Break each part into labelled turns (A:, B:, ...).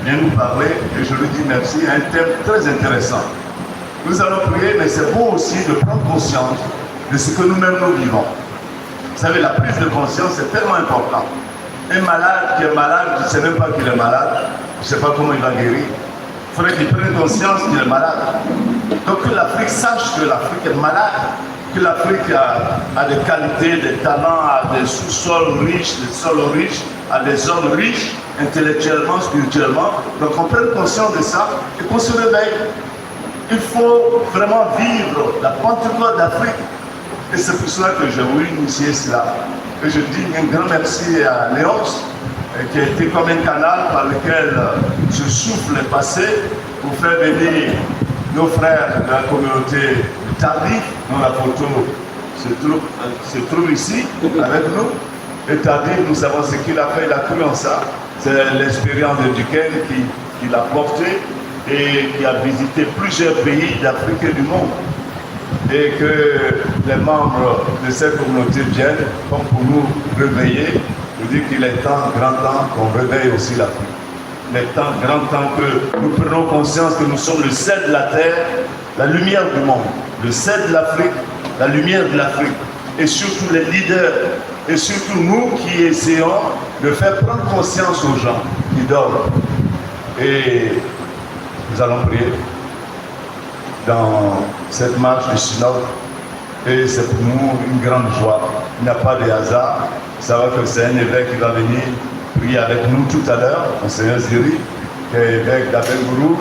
A: vient nous parler, et je lui dis merci, un thème très intéressant. Nous allons prier, mais c'est bon aussi de prendre conscience de ce que nous-mêmes nous vivons. Vous savez, la prise de conscience est tellement importante. Un malade qui est malade, je ne sais même pas qu'il est malade, je ne sais pas comment il va guérir. Il faudrait qu'il prenne conscience qu'il est malade. Donc que l'Afrique sache que l'Afrique est malade, que l'Afrique a des qualités, des talents, a des sous-sols riches, des sols riches, a des hommes riches, intellectuellement, spirituellement. Donc on prenne conscience de ça et qu'on se réveille. Il faut vraiment vivre la Pentecôte d'Afrique. Et c'est pour cela que je voulais initier cela. Et je dis un grand merci à Léonce, qui a été comme un canal par lequel ce souffle est passé pour faire venir nos frères de la communauté Tardif, dont la photo se trouve ici avec nous. Et Tardif, nous savons ce qu'il a fait, il a cru en ça. C'est l'expérience de Duquesne qui l'a porté et qui a visité plusieurs pays d'Afrique et du monde. Et que les membres de cette communauté viennent comme pour nous réveiller, nous dire qu'il est temps, grand temps qu'on réveille aussi l'Afrique. Il est temps, grand temps que nous prenions conscience que nous sommes le sel de la terre, la lumière du monde, le sel de l'Afrique, la lumière de l'Afrique, et surtout les leaders, et surtout nous qui essayons de faire prendre conscience aux gens qui dorment. Et nous allons prier dans cette marche du synode, et c'est pour nous une grande joie. Il n'y a pas de hasard. Savoir que c'est un évêque qui va venir prier avec nous tout à l'heure, Monseigneur Ziri, qui est évêque d'Abengourou,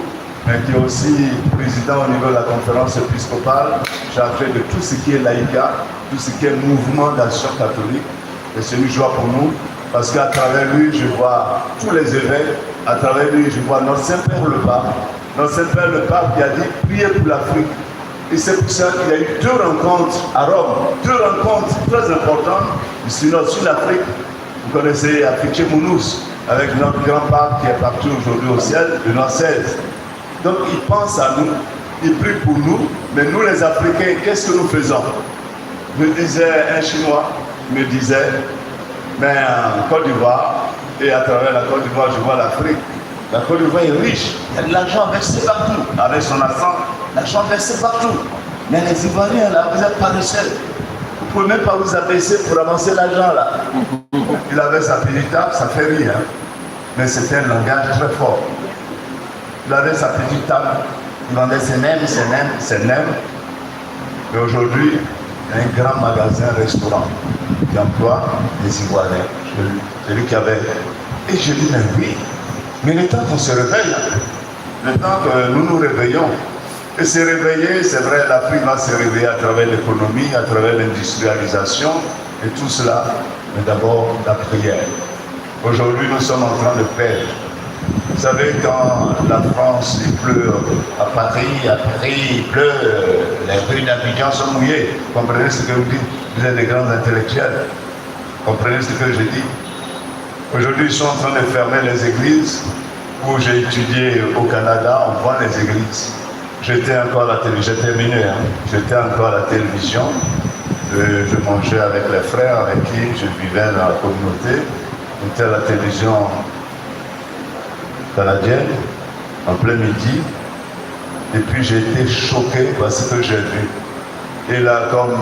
A: mais qui est aussi président au niveau de la conférence épiscopale, chargé de tout ce qui est laïcat, tout ce qui est mouvement d'action catholique. Et c'est une joie pour nous, parce qu'à travers lui, je vois tous les évêques, à travers lui, je vois notre Saint-Père le Pape. Notre Saint-Père le Pape qui a dit priez pour l'Afrique. Et c'est pour ça qu'il y a eu 2 rencontres à Rome, 2 rencontres très importantes du synode sur l'Afrique. Vous connaissez Afrique Mounous, avec notre grand pape qui est parti aujourd'hui au ciel, de l'an 16. Donc il pense à nous, il prie pour nous, mais nous les Africains, qu'est-ce que nous faisons? Me disait un Chinois, me disait, mais en Côte d'Ivoire, et à travers la Côte d'Ivoire, je vois l'Afrique. La Côte d'Ivoire est riche, il y a de l'argent versé partout, avec son accent, l'argent versé partout. Mais les Ivoiriens, là, vous êtes paresseux. Vous ne pouvez même pas vous abaisser pour avancer l'argent, là. Il avait sa petite table, ça fait rire, hein. Mais c'était un langage très fort. Il avait sa petite table, il vendait ses nems, ses nems. Et aujourd'hui, il y a un grand magasin, restaurant, qui emploie les Ivoiriens. Celui qui avait. Et je dis, mais oui. Mais le temps qu'on se réveille, le temps que nous nous réveillons, et se réveiller, c'est vrai, l'Afrique va se réveiller à travers l'économie, à travers l'industrialisation et tout cela, mais d'abord la prière. Aujourd'hui, nous sommes en train de perdre. Vous savez, quand la France, il pleut à Paris, il pleut, les rues d'Abidjan sont mouillées. Comprenez ce que vous dites? Vous êtes des grands intellectuels. Comprenez ce que je dis? Aujourd'hui, ils sont en train de fermer les églises où j'ai étudié au Canada, on voit les églises. J'étais encore à la télévision, j'ai terminé, hein. J'étais encore à la télévision, je mangeais avec les frères avec qui je vivais dans la communauté. J'étais à la télévision canadienne, en plein midi, et puis j'ai été choqué par ce que j'ai vu. Et là, comme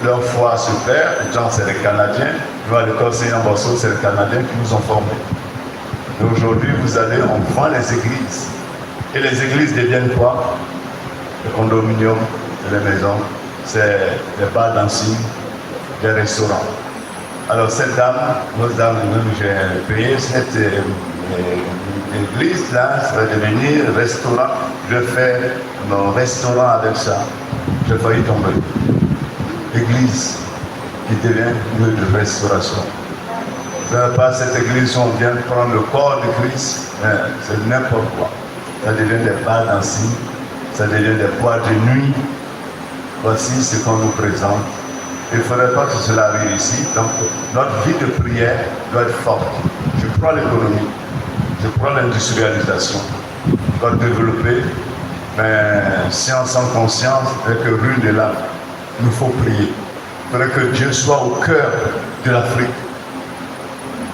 A: leur foi se perd, genre c'est les Canadiens, je vois le conseiller en Bordeaux, c'est les Canadiens qui nous ont formés. Et aujourd'hui, vous allez, on vend les églises. Et les églises deviennent quoi? Les condominiums, les maisons, c'est les bars dancing, les restaurants. Alors cette dame, nos dames, j'ai payé cette église là, ça va devenir restaurant. Je fais mon restaurant avec ça. J'ai failli tomber. L'église qui devient lieu de restauration. Ce n'est pas cette église où on vient prendre le corps de Christ, c'est n'importe quoi. Ça devient des bars dancing, ça devient des boîtes de nuit. Voici ce qu'on nous présente. Il ne faudrait pas que cela arrive ici. Donc, notre vie de prière doit être forte. Je prends l'économie, je prends l'industrialisation, je dois développer, mais science en conscience, avec le rue de là, il nous faut prier. Il faudrait que Dieu soit au cœur de l'Afrique.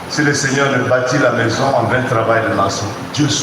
A: Si le Seigneur ne bâtit la maison, en vain travail de maçon. Dieu